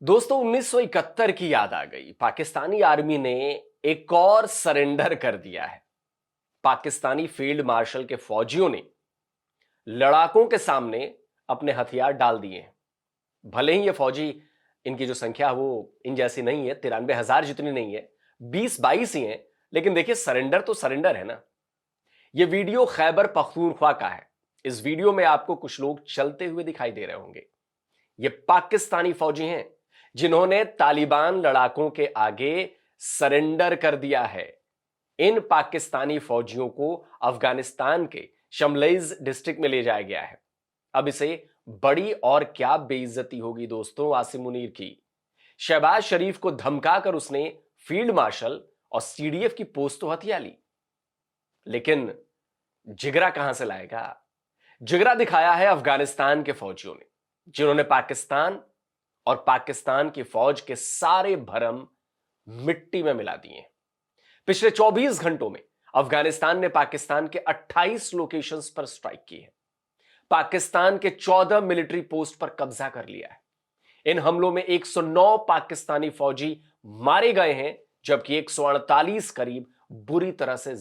दोस्तों 1971 की याद आ गई। पाकिस्तानी आर्मी ने एक और सरेंडर कर दिया है। पाकिस्तानी फील्ड मार्शल के फौजियों ने लड़ाकों के सामने अपने हथियार डाल दिए हैं। भले ही ये फौजी, इनकी जो संख्या है वो इन जैसी नहीं है, 93,000 जितनी नहीं है, 20-22 ही है, लेकिन देखिए सरेंडर तो सरेंडर है ना। ये वीडियो खैबर पख्तूनख्वा का है। इस वीडियो में आपको कुछ लोग चलते हुए दिखाई दे रहे होंगे। ये पाकिस्तानी फौजी हैं जिन्होंने तालिबान लड़ाकों के आगे सरेंडर कर दिया है। इन पाकिस्तानी फौजियों को अफगानिस्तान के शमलैज डिस्ट्रिक्ट में ले जाया गया है। अब इसे बड़ी और क्या बेइज्जती होगी दोस्तों आसिम मुनीर की। शहबाज शरीफ को धमकाकर उसने फील्ड मार्शल और सीडीएफ की पोस्ट तो हथिया ली, लेकिन जिगरा कहां से लाएगा? जिगरा दिखाया है अफगानिस्तान के फौजियों ने, जिन्होंने पाकिस्तान और पाकिस्तान की फौज के सारे भरम मिट्टी में मिला दिए। पिछले 24 घंटों में अफगानिस्तान ने पाकिस्तान के 28 लोकेशंस पर स्ट्राइक की है। पाकिस्तान के 14 मिलिट्री पोस्ट पर कब्जा कर लिया है। इन हमलों में 109 पाकिस्तानी फौजी मारे गए हैं, जबकि 148 करीब बुरी तरह से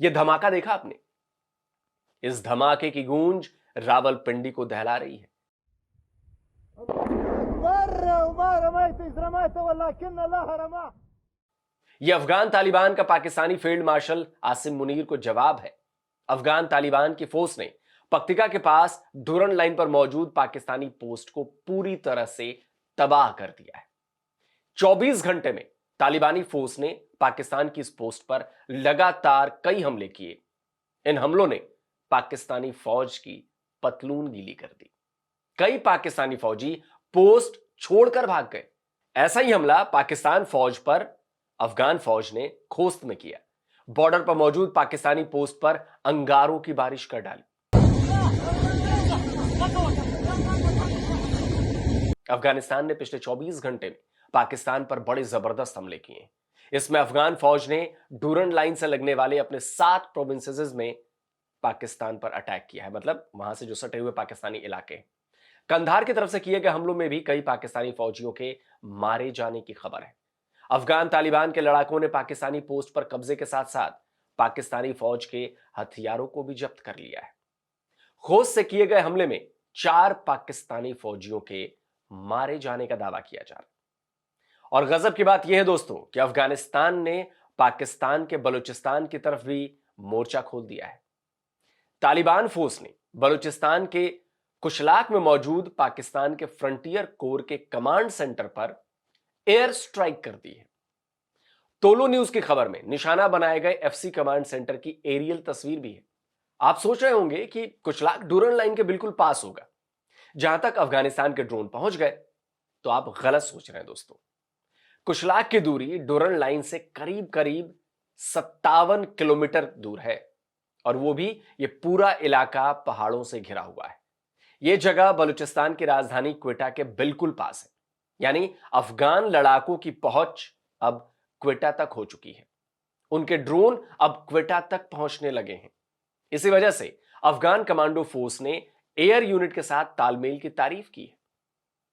ये धमाका देखा आपने? इस धमाके की गूंज रावलपिंडी को दहला रही है। यह अफगान तालिबान का पाकिस्तानी फील्ड मार्शल आसिम मुनीर को जवाब है। अफगान तालिबान की फोर्स ने पक्तिका के पास डूरन लाइन पर मौजूद पाकिस्तानी पोस्ट को पूरी तरह से तबाह कर दिया है। 24 घंटे में तालिबानी फोर्स ने पाकिस्तान की इस पोस्ट पर लगातार कई हमले किए। इन हमलों ने पाकिस्तानी फौज की पतलून गीली कर दी। कई पाकिस्तानी फौजी पोस्ट छोड़कर भाग गए। ऐसा ही हमला पाकिस्तान फौज पर अफगान फौज ने खोस्त में किया। बॉर्डर पर मौजूद पाकिस्तानी पोस्ट पर अंगारों की बारिश कर डाली। अफगानिस्तान ने पिछले 24 घंटे में पाकिस्तान पर बड़े जबरदस्त हमले किए। इसमें अफगान फौज ने डूरन लाइन से लगने वाले अपने 7 प्रोविंसेस में पाकिस्तान पर अटैक किया है, मतलब वहां से जो सटे हुए पाकिस्तानी इलाके। कंधार की तरफ से किए गए हमलों में भी कई पाकिस्तानी फौजियों के मारे जाने की खबर है। अफगान तालिबान के लड़ाकों ने पाकिस्तानी पोस्ट पर कब्जे के साथ साथ पाकिस्तानी फौज के हथियारों को भी जब्त कर लिया है। खोस्त से किए गए हमले में 4 पाकिस्तानी फौजियों के मारे जाने का दावा किया जा रहा है। और गजब की बात यह है दोस्तों कि अफगानिस्तान ने पाकिस्तान के बलूचिस्तान की तरफ भी मोर्चा खोल दिया है। तालिबान फोर्स ने बलूचिस्तान के कुशलाक में मौजूद पाकिस्तान के फ्रंटियर कोर के कमांड सेंटर पर एयर स्ट्राइक कर दी है। तोलो न्यूज की खबर में निशाना बनाए गए एफसी कमांड सेंटर की एरियल तस्वीर भी है। आप सोच रहे होंगे कि कुशलाक डूरन लाइन के बिल्कुल पास होगा। जहां तक अफगानिस्तान के ड्रोन पहुंच गए तो आप गलत सोच रहे हैं दोस्तों। कुशलाक की दूरी डूरन लाइन से करीब करीब 57 किलोमीटर दूर है, और वो भी ये पूरा इलाका पहाड़ों से घिरा हुआ है। ये जगह बलूचिस्तान की राजधानी क्वेटा के बिल्कुल पास है, यानी अफगान लड़ाकों की पहुंच अब क्वेटा तक हो चुकी है। उनके ड्रोन अब क्वेटा तक पहुंचने लगे हैं। इसी वजह से अफगान कमांडो फोर्स ने एयर यूनिट के साथ तालमेल की तारीफ की है।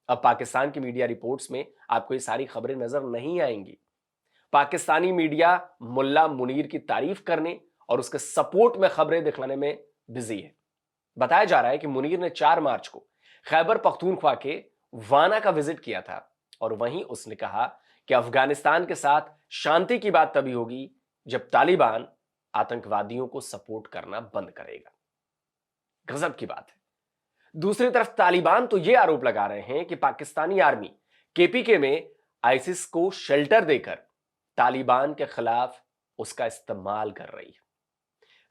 अब पाकिस्तान की मीडिया रिपोर्ट्स में आपको ये सारी खबरें नजर नहीं आएंगी। पाकिस्तानी मीडिया मुल्ला मुनीर की तारीफ करने और उसके सपोर्ट में खबरें दिखलाने में बिजी है। बताया जा रहा है कि मुनीर ने 4 मार्च को खैबर पख्तूनख्वा के वाना का विजिट किया था, और वहीं उसने कहा कि अफगानिस्तान के साथ शांति की बात तभी होगी जब तालिबान आतंकवादियों को सपोर्ट करना बंद करेगा। गजब की बात है। दूसरी तरफ तालिबान तो यह आरोप लगा रहे हैं कि पाकिस्तानी आर्मी केपीके में आईसिस को शेल्टर देकर तालिबान के खिलाफ उसका इस्तेमाल कर रही है।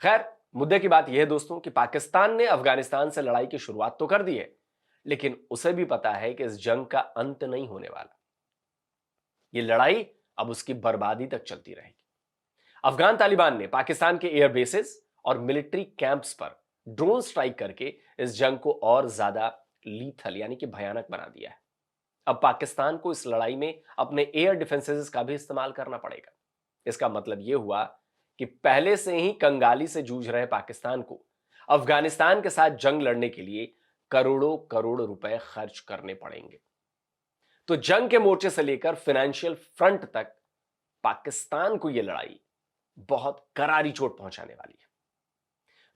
खैर, मुद्दे की बात यह है दोस्तों कि पाकिस्तान ने अफगानिस्तान से लड़ाई की शुरुआत तो कर दी है, लेकिन उसे भी पता है कि इस जंग का अंत नहीं होने वाला। यह लड़ाई अब उसकी बर्बादी तक चलती रहेगी। अफगान तालिबान ने पाकिस्तान के एयर बेसेस और मिलिट्री कैंप्स पर ड्रोन स्ट्राइक करके इस जंग को और ज्यादा लीथल यानी कि भयानक बना दिया है। अब पाकिस्तान को इस लड़ाई में अपने एयर डिफेंसेस का भी इस्तेमाल करना पड़ेगा। इसका मतलब यह हुआ कि पहले से ही कंगाली से जूझ रहे पाकिस्तान को अफगानिस्तान के साथ जंग लड़ने के लिए करोड़ों करोड़ रुपए खर्च करने पड़ेंगे। तो जंग के मोर्चे से लेकर फाइनेंशियल फ्रंट तक पाकिस्तान को यह लड़ाई बहुत करारी चोट पहुंचाने वाली है।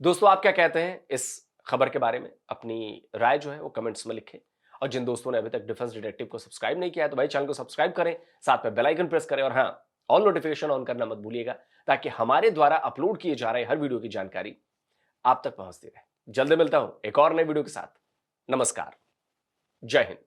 दोस्तों, आप क्या कहते हैं इस खबर के बारे में? अपनी राय जो है वो कमेंट्स में लिखें। और जिन दोस्तों ने अभी तक डिफेंस डिटेक्टिव को सब्सक्राइब नहीं किया है तो भाई चैनल को सब्सक्राइब करें, साथ में बेल आइकन प्रेस करें और हां, ऑल नोटिफिकेशन ऑन करना मत भूलिएगा ताकि हमारे द्वारा अपलोड किए जा रहे हर वीडियो की जानकारी आप तक पहुंचती रहे। जल्दी मिलता हूं एक और नए वीडियो के साथ। नमस्कार, जय हिंद।